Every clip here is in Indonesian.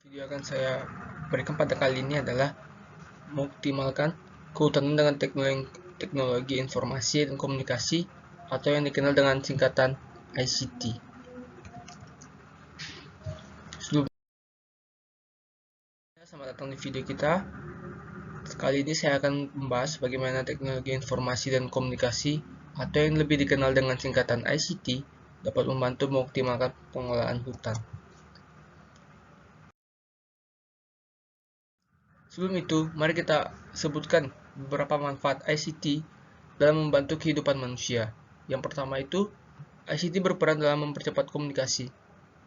Video yang akan saya berikan pada kali ini adalah mengoptimalkan kehutanan dengan teknologi informasi dan komunikasi atau yang dikenal dengan singkatan ICT. Sebelumnya, selamat datang di video kita. Kali ini saya akan membahas bagaimana teknologi informasi dan komunikasi atau yang lebih dikenal dengan singkatan ICT dapat membantu mengoptimalkan pengelolaan hutan. Sebelum itu, mari kita sebutkan beberapa manfaat ICT dalam membantu kehidupan manusia. Yang pertama itu, ICT berperan dalam mempercepat komunikasi.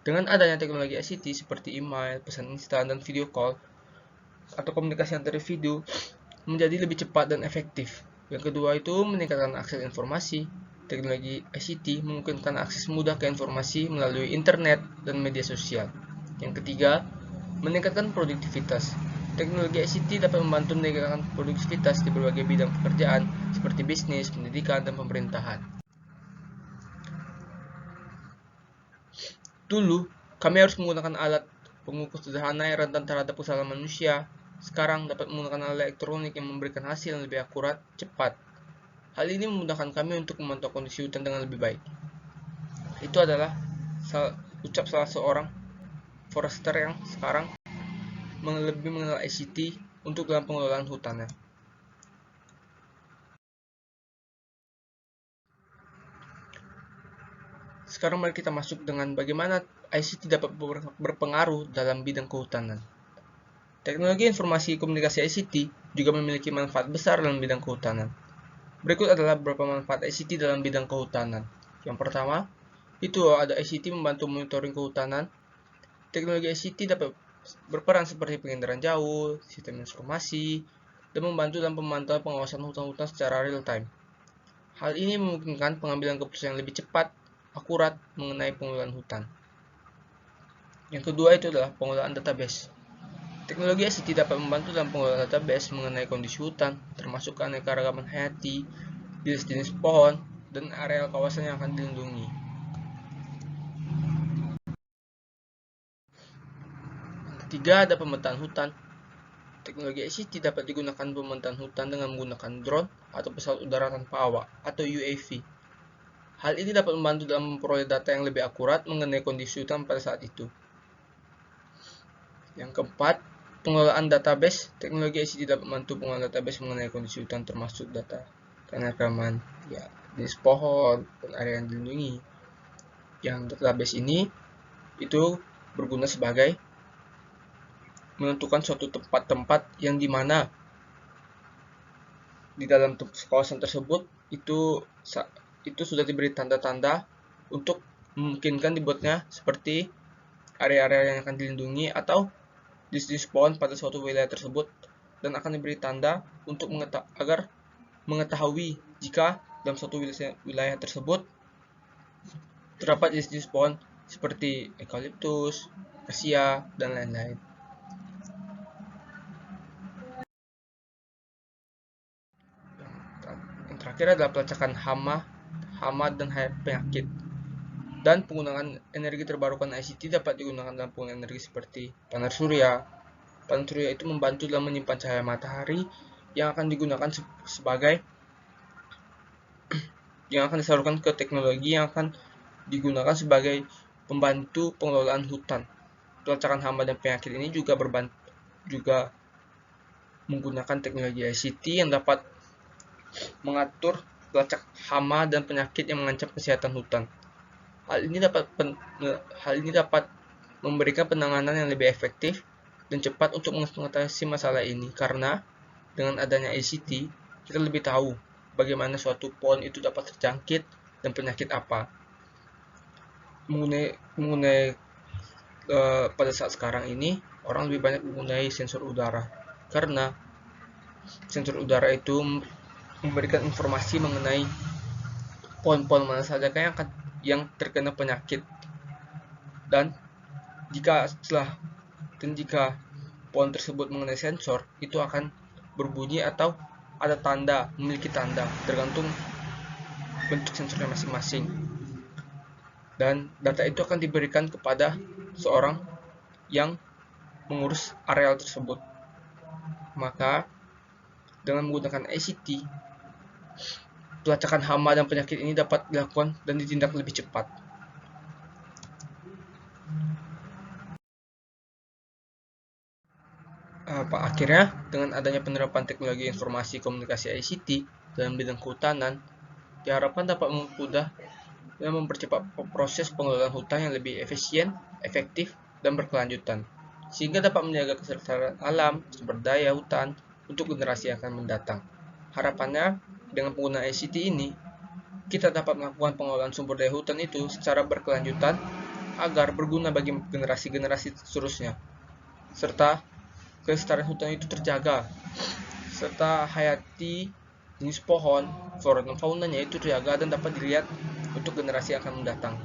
Dengan adanya teknologi ICT seperti email, pesan instan, dan video call, atau komunikasi antar individu menjadi lebih cepat dan efektif. Yang kedua itu meningkatkan akses informasi. Teknologi ICT memungkinkan akses mudah ke informasi melalui internet dan media sosial. Yang ketiga, meningkatkan produktivitas. Teknologi ICT dapat membantu meningkatkan produktivitas di berbagai bidang pekerjaan seperti bisnis, pendidikan, dan pemerintahan. Dulu, kami harus menggunakan alat pengukur sederhana yang rentan terhadap kesalahan manusia. Sekarang dapat menggunakan alat elektronik yang memberikan hasil yang lebih akurat, cepat. Hal ini memudahkan kami untuk memantau kondisi hutan dengan lebih baik. Itu adalah ucap salah seorang forester yang sekarang lebih mengenal ICT untuk dalam pengelolaan hutannya. Sekarang mari kita masuk dengan bagaimana ICT dapat berpengaruh dalam bidang kehutanan. Teknologi informasi komunikasi ICT juga memiliki manfaat besar dalam bidang kehutanan. Berikut adalah beberapa manfaat ICT dalam bidang kehutanan. Yang pertama, itu ada ICT membantu monitoring kehutanan. Teknologi ICT dapat berperan seperti penginderaan jauh, sistem informasi, dan membantu dalam pemantauan pengawasan hutan-hutan secara real time. Hal ini memungkinkan pengambilan keputusan yang lebih cepat, akurat mengenai pengelolaan hutan. Yang kedua itu adalah pengelolaan database. Teknologi ICT dapat membantu dalam pengelolaan database mengenai kondisi hutan, termasuk keanekaragaman hayati, jenis-jenis pohon, dan area kawasan yang akan dilindungi. Yang ketiga ada pemetaan hutan. Teknologi ICT dapat digunakan pemetaan hutan dengan menggunakan drone atau pesawat udara tanpa awak atau UAV. Hal ini dapat membantu dalam memperoleh data yang lebih akurat mengenai kondisi hutan pada saat itu. Yang keempat, pengelolaan database. Teknologi ICT dapat membantu pengelolaan database mengenai kondisi hutan termasuk data keanekaragaman, jenis pohon, dan area yang dilindungi. Yang database ini itu berguna sebagai menentukan suatu tempat-tempat yang dimana di dalam kawasan tersebut itu sudah diberi tanda-tanda untuk memungkinkan dibuatnya seperti area-area yang akan dilindungi atau jenis pohon pada suatu wilayah tersebut, dan akan diberi tanda untuk agar mengetahui jika dalam suatu wilayah tersebut terdapat jenis pohon seperti eukaliptus, akasia, dan lain-lain. Yang terakhir adalah pelacakan hama dan penyakit. Dan penggunaan energi terbarukan ICT dapat digunakan dalam penggunaan energi seperti panel surya. Panel surya itu membantu dalam menyimpan cahaya matahari yang akan digunakan sebagai yang akan disalurkan ke teknologi yang akan digunakan sebagai pembantu pengelolaan hutan. Pelacakan hama dan penyakit ini juga menggunakan teknologi ICT yang dapat mengatur pelacak hama dan penyakit yang mengancam kesehatan hutan. Hal ini dapat memberikan penanganan yang lebih efektif dan cepat untuk mengatasi masalah ini, karena dengan adanya ICT kita lebih tahu bagaimana suatu pohon itu dapat terjangkit dan penyakit apa. Mengenai pada saat sekarang ini orang lebih banyak menggunakan sensor udara, karena sensor udara itu memberikan informasi mengenai pohon-pohon mana saja yang terkena penyakit, dan jika pohon tersebut mengenai sensor, itu akan berbunyi atau ada tanda, memiliki tanda, tergantung bentuk sensornya masing-masing. Dan data itu akan diberikan kepada seorang yang mengurus areal tersebut. Maka dengan menggunakan ICT, pelacakan hama dan penyakit ini dapat dilakukan dan ditindak lebih cepat. Akhirnya, dengan adanya penerapan teknologi informasi komunikasi ICT dalam bidang kehutanan, diharapkan dapat mempermudah dan mempercepat proses pengelolaan hutan yang lebih efisien, efektif, dan berkelanjutan, sehingga dapat menjaga keselarasan alam, sumber daya hutan untuk generasi yang akan mendatang. Harapannya, dengan penggunaan ICT ini, kita dapat melakukan pengelolaan sumber daya hutan itu secara berkelanjutan agar berguna bagi generasi-generasi seterusnya, serta kelestarian hutan itu terjaga, serta hayati jenis pohon, flora dan faunanya itu terjaga dan dapat dilihat untuk generasi yang akan mendatang.